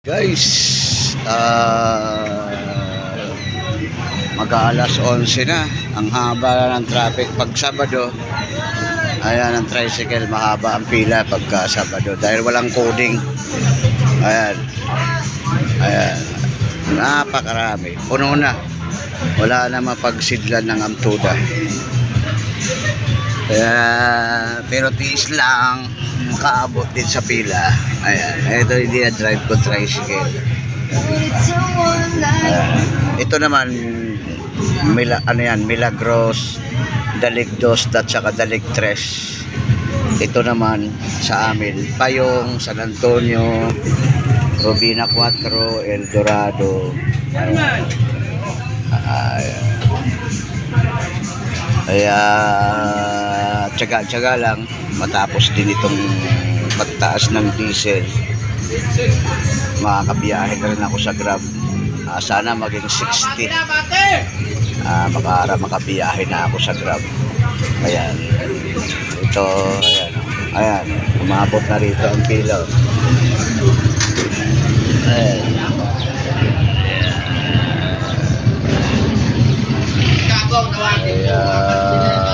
Guys, mag-aalas 11 na. Ang haba ng traffic pag Sabado. Ayan ang tricycle, mahaba ang pila pagka Sabado dahil walang coding. Ayan. Ayan. Napakarami. Puno na. Wala na mapagsidlan ng amtuda. Pero tiis lang makaabot din sa pila. Ayan, ito hindi na drive ko tricycle. Ito naman Milagros, Dalig 2 at saka Dalig 3. Ito naman sa amin Payong, San Antonio, Robina 4, El Dorado. Kaya tsaga-tsaga lang matapos din itong pagtaas ng diesel. Makakabiyahe ka rin ako sa Grab. Sana maging 60. Makabiyahe na ako sa Grab. Ayan. Ito, ayan. Ayan. Umabot na rito ang pila. Ayan. Ayan.